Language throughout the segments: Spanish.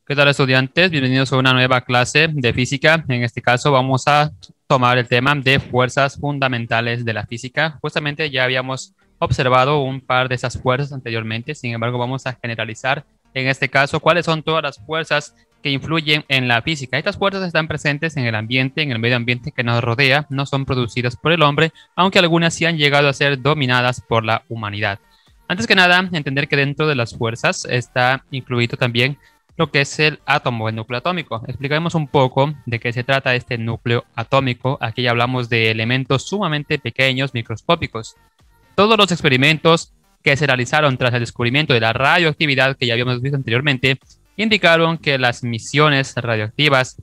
¿Qué tal, estudiantes? Bienvenidos a una nueva clase de física. En este caso vamos a tomar el tema de fuerzas fundamentales de la física. Justamente ya habíamos observado un par de esas fuerzas anteriormente, sin embargo vamos a generalizar en este caso cuáles son todas las fuerzas que influyen en la física. Estas fuerzas están presentes en el ambiente, en el medio ambiente que nos rodea, no son producidas por el hombre, aunque algunas sí han llegado a ser dominadas por la humanidad. Antes que nada, entender que dentro de las fuerzas está incluido también lo que es el átomo, el núcleo atómico. Explicaremos un poco de qué se trata este núcleo atómico. Aquí ya hablamos de elementos sumamente pequeños, microscópicos. Todos los experimentos que se realizaron tras el descubrimiento de la radioactividad, que ya habíamos visto anteriormente, indicaron que las emisiones radioactivas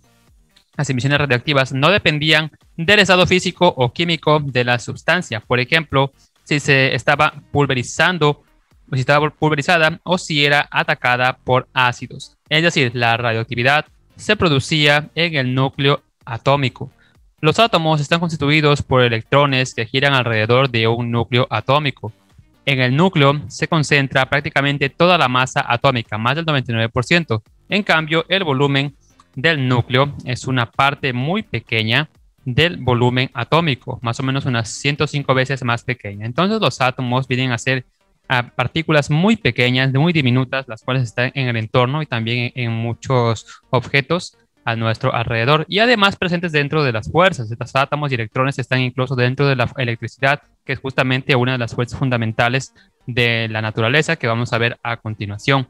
no dependían del estado físico o químico de la sustancia. Por ejemplo, si se estaba pulverizando, o si estaba pulverizada o si era atacada por ácidos. Es decir, la radioactividad se producía en el núcleo atómico. Los átomos están constituidos por electrones que giran alrededor de un núcleo atómico. En el núcleo se concentra prácticamente toda la masa atómica, más del 99%. En cambio, el volumen del núcleo es una parte muy pequeña del volumen atómico, más o menos unas 105 veces más pequeña. Entonces los átomos vienen a ser a partículas muy pequeñas, muy diminutas, las cuales están en el entorno y también en muchos objetos a nuestro alrededor, y además presentes dentro de las fuerzas. Estos átomos y electrones están incluso dentro de la electricidad, que es justamente una de las fuerzas fundamentales de la naturaleza que vamos a ver a continuación.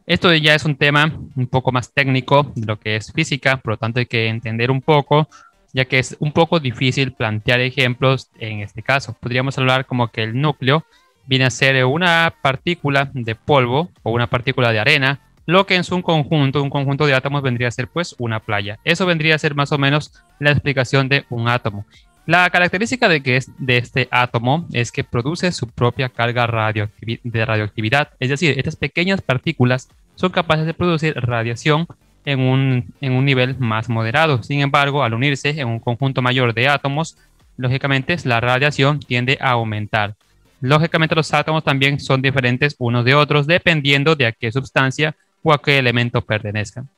Esto ya es un tema un poco más técnico de lo que es física, por lo tanto hay que entender un poco, ya que es un poco difícil plantear ejemplos en este caso. Podríamos hablar como que el núcleo viene a ser una partícula de polvo o una partícula de arena, lo que en su conjunto, un conjunto de átomos, vendría a ser pues una playa. Eso vendría a ser más o menos la explicación de un átomo. La característica de este átomo es que produce su propia carga de radioactividad, es decir, estas pequeñas partículas son capaces de producir radiación en un nivel más moderado. Sin embargo, al unirse en un conjunto mayor de átomos, lógicamente la radiación tiende a aumentar. Lógicamente los átomos también son diferentes unos de otros dependiendo de a qué sustancia o a qué elemento pertenezcan.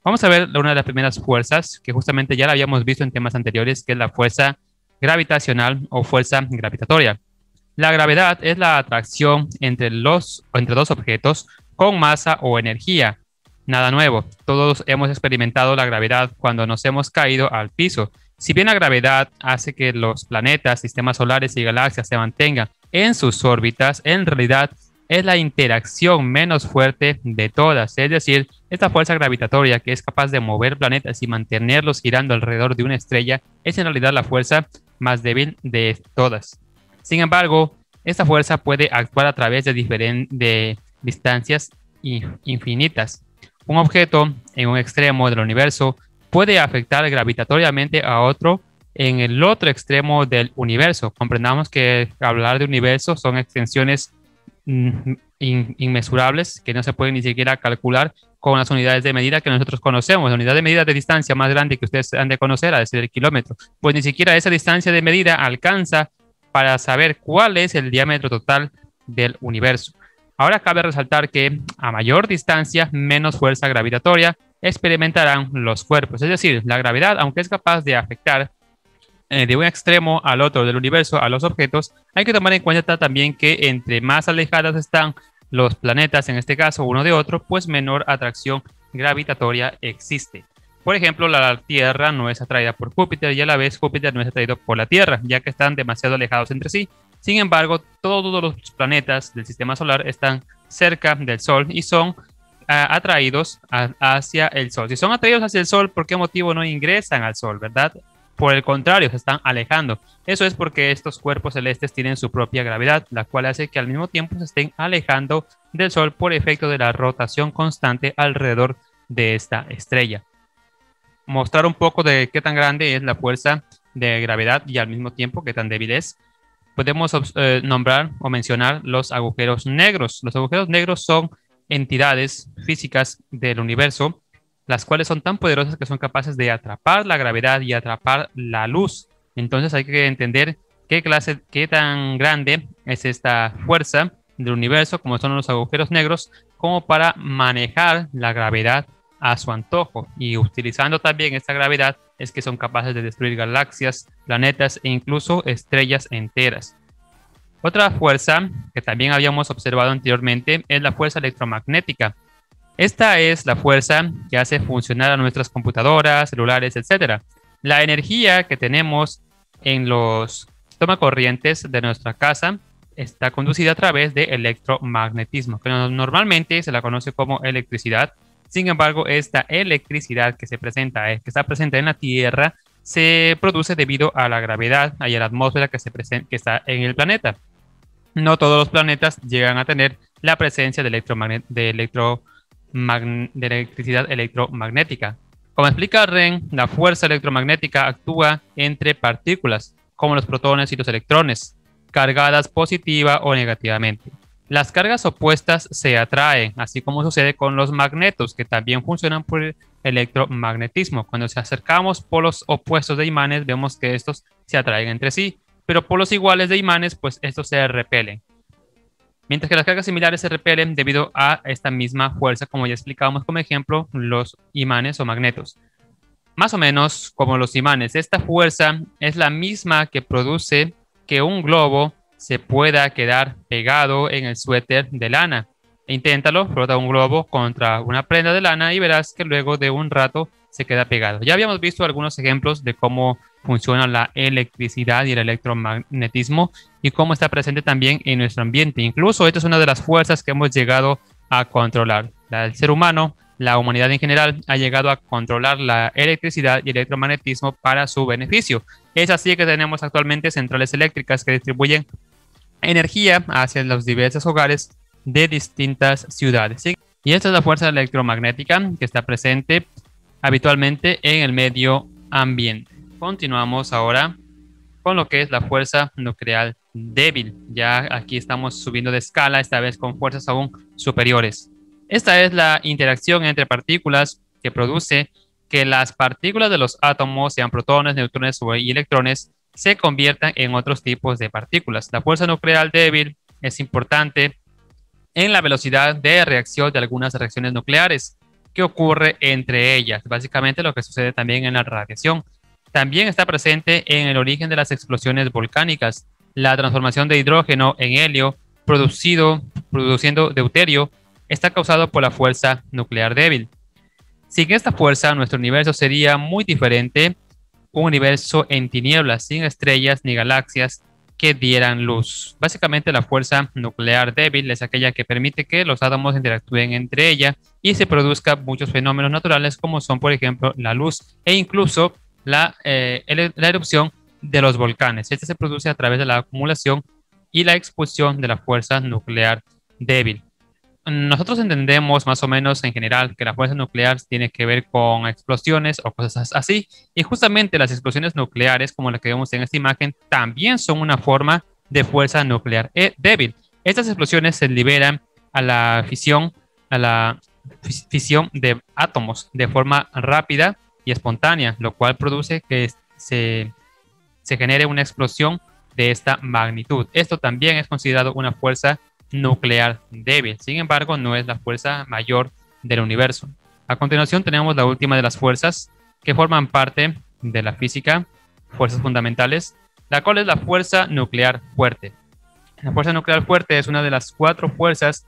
Vamos a ver una de las primeras fuerzas que justamente ya la habíamos visto en temas anteriores, que es la fuerza gravitacional o fuerza gravitatoria. La gravedad es la atracción entre dos objetos con masa o energía. Nada nuevo, todos hemos experimentado la gravedad cuando nos hemos caído al piso. Si bien la gravedad hace que los planetas, sistemas solares y galaxias se mantengan en sus órbitas, en realidad es la interacción menos fuerte de todas. Es decir, esta fuerza gravitatoria que es capaz de mover planetas y mantenerlos girando alrededor de una estrella es en realidad la fuerza más débil de todas. Sin embargo, esta fuerza puede actuar a través de distancias infinitas. Un objeto en un extremo del universo puede afectar gravitatoriamente a otro en el otro extremo del universo. Comprendamos que hablar de universo son extensiones inmesurables que no se pueden ni siquiera calcular con las unidades de medida que nosotros conocemos. La unidad de medida de distancia más grande que ustedes han de conocer, a decir el kilómetro, pues ni siquiera esa distancia de medida alcanza para saber cuál es el diámetro total del universo. Ahora cabe resaltar que a mayor distancia, menos fuerza gravitatoria experimentarán los cuerpos. Es decir, la gravedad, aunque es capaz de afectar de un extremo al otro del universo a los objetos, hay que tomar en cuenta también que entre más alejadas están los planetas, en este caso uno de otro, pues menor atracción gravitatoria existe. Por ejemplo, la Tierra no es atraída por Júpiter y a la vez Júpiter no es atraído por la Tierra, ya que están demasiado alejados entre sí. Sin embargo, todos los planetas del sistema solar están cerca del Sol y son atraídos hacia el Sol. Si son atraídos hacia el Sol, ¿por qué motivo no ingresan al Sol, verdad? Por el contrario, se están alejando. Eso es porque estos cuerpos celestes tienen su propia gravedad, la cual hace que al mismo tiempo se estén alejando del Sol por efecto de la rotación constante alrededor de esta estrella. Mostrar un poco de qué tan grande es la fuerza de gravedad y al mismo tiempo qué tan débil es. Podemos nombrar o mencionar los agujeros negros. Los agujeros negros son entidades físicas del universo, las cuales son tan poderosas que son capaces de atrapar la gravedad y atrapar la luz. Entonces hay que entender qué tan grande es esta fuerza del universo, como son los agujeros negros, como para manejar la gravedad a su antojo, y utilizando también esta gravedad es que son capaces de destruir galaxias, planetas e incluso estrellas enteras. Otra fuerza que también habíamos observado anteriormente es la fuerza electromagnética. Esta es la fuerza que hace funcionar a nuestras computadoras, celulares, etc. La energía que tenemos en los tomacorrientes de nuestra casa está conducida a través de electromagnetismo, que normalmente se la conoce como electricidad. Sin embargo, esta electricidad que está presente en la Tierra se produce debido a la gravedad y a la atmósfera que está en el planeta. No todos los planetas llegan a tener la presencia de electricidad electromagnética. Como explica Ren, la fuerza electromagnética actúa entre partículas, como los protones y los electrones, cargadas positiva o negativamente. Las cargas opuestas se atraen, así como sucede con los magnetos, que también funcionan por el electromagnetismo. Cuando se acercamos polos opuestos de imanes, vemos que estos se atraen entre sí, pero polos iguales de imanes, pues estos se repelen. Mientras que las cargas similares se repelen debido a esta misma fuerza, como ya explicábamos como ejemplo, los imanes o magnetos. Más o menos como los imanes, esta fuerza es la misma que produce que un globo se pueda quedar pegado en el suéter de lana. Inténtalo, frota un globo contra una prenda de lana y verás que luego de un rato se queda pegado. Ya habíamos visto algunos ejemplos de cómo funciona la electricidad y el electromagnetismo y cómo está presente también en nuestro ambiente. Incluso esta es una de las fuerzas que hemos llegado a controlar. El ser humano, la humanidad en general, ha llegado a controlar la electricidad y el electromagnetismo para su beneficio. Es así que tenemos actualmente centrales eléctricas que distribuyen energía hacia los diversos hogares de distintas ciudades. ¿Sí? Y esta es la fuerza electromagnética que está presente habitualmente en el medio ambiente. Continuamos ahora con lo que es la fuerza nuclear débil. Ya aquí estamos subiendo de escala, esta vez con fuerzas aún superiores. Esta es la interacción entre partículas que produce que las partículas de los átomos, sean protones, neutrones y electrones, se conviertan en otros tipos de partículas. La fuerza nuclear débil es importante en la velocidad de reacción de algunas reacciones nucleares que ocurre entre ellas, básicamente lo que sucede también en la radiación. También está presente en el origen de las explosiones volcánicas, la transformación de hidrógeno en helio produciendo deuterio está causado por la fuerza nuclear débil. Sin esta fuerza, nuestro universo sería muy diferente, un universo en tinieblas, sin estrellas ni galaxias que dieran luz. Básicamente, la fuerza nuclear débil es aquella que permite que los átomos interactúen entre ella y se produzcan muchos fenómenos naturales como son, por ejemplo, la luz e incluso la erupción de los volcanes. Este se produce a través de la acumulación y la expulsión de la fuerza nuclear débil. Nosotros entendemos más o menos en general que la fuerza nuclear tiene que ver con explosiones o cosas así, y justamente las explosiones nucleares, como la que vemos en esta imagen, también son una forma de fuerza nuclear débil. Estas explosiones se liberan a la fisión de átomos de forma rápida y espontánea, lo cual produce que se genere una explosión de esta magnitud. Esto también es considerado una fuerza nuclear débil. Sin embargo, no es la fuerza mayor del universo. A continuación tenemos la última de las fuerzas que forman parte de la física, fuerzas fundamentales, la cual es la fuerza nuclear fuerte. La fuerza nuclear fuerte es una de las 4 fuerzas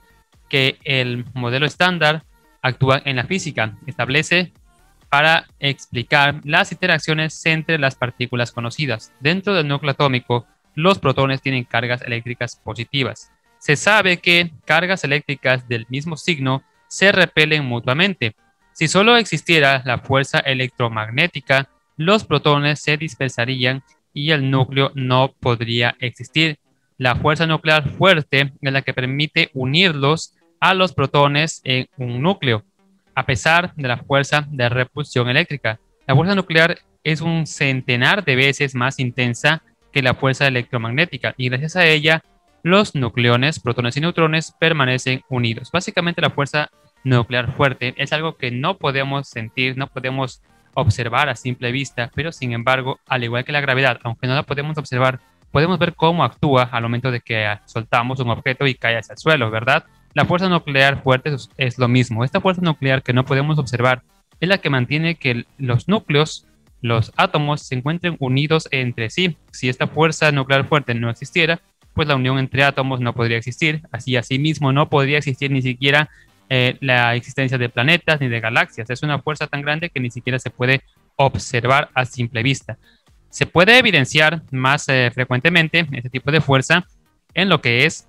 que el modelo estándar actúa en la física. Establece para explicar las interacciones entre las partículas conocidas. Dentro del núcleo atómico, los protones tienen cargas eléctricas positivas. Se sabe que cargas eléctricas del mismo signo se repelen mutuamente. Si solo existiera la fuerza electromagnética, los protones se dispersarían y el núcleo no podría existir. La fuerza nuclear fuerte es la que permite unirlos a los protones en un núcleo, a pesar de la fuerza de repulsión eléctrica. La fuerza nuclear es un centenar de veces más intensa que la fuerza electromagnética y gracias a ella los nucleones, protones y neutrones permanecen unidos. Básicamente la fuerza nuclear fuerte es algo que no podemos sentir, no podemos observar a simple vista, pero sin embargo, al igual que la gravedad, aunque no la podemos observar, podemos ver cómo actúa al momento de que soltamos un objeto y cae hacia el suelo, ¿verdad? La fuerza nuclear fuerte es lo mismo. Esta fuerza nuclear que no podemos observar es la que mantiene que los núcleos, los átomos, se encuentren unidos entre sí. Si esta fuerza nuclear fuerte no existiera, pues la unión entre átomos no podría existir. Asimismo, no podría existir ni siquiera la existencia de planetas ni de galaxias. Es una fuerza tan grande que ni siquiera se puede observar a simple vista. Se puede evidenciar más frecuentemente este tipo de fuerza en lo que es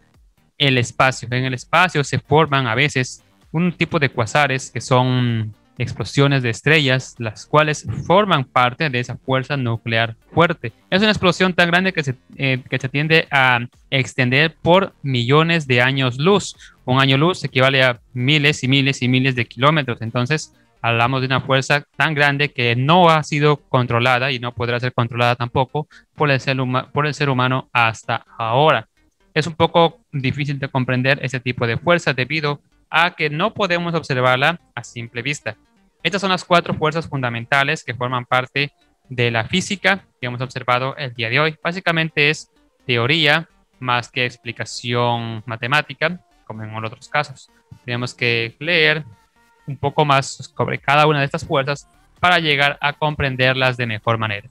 el espacio. En el espacio se forman a veces un tipo de cuasares que son explosiones de estrellas, las cuales forman parte de esa fuerza nuclear fuerte. Es una explosión tan grande que se tiende a extender por millones de años luz. Un año luz equivale a miles y miles y miles de kilómetros. Entonces, hablamos de una fuerza tan grande que no ha sido controlada y no podrá ser controlada tampoco por el ser humano hasta ahora. Es un poco difícil de comprender ese tipo de fuerza debido a que no podemos observarla a simple vista. Estas son las 4 fuerzas fundamentales que forman parte de la física que hemos observado el día de hoy. Básicamente es teoría más que explicación matemática, como en otros casos. Tenemos que leer un poco más sobre cada una de estas fuerzas para llegar a comprenderlas de mejor manera.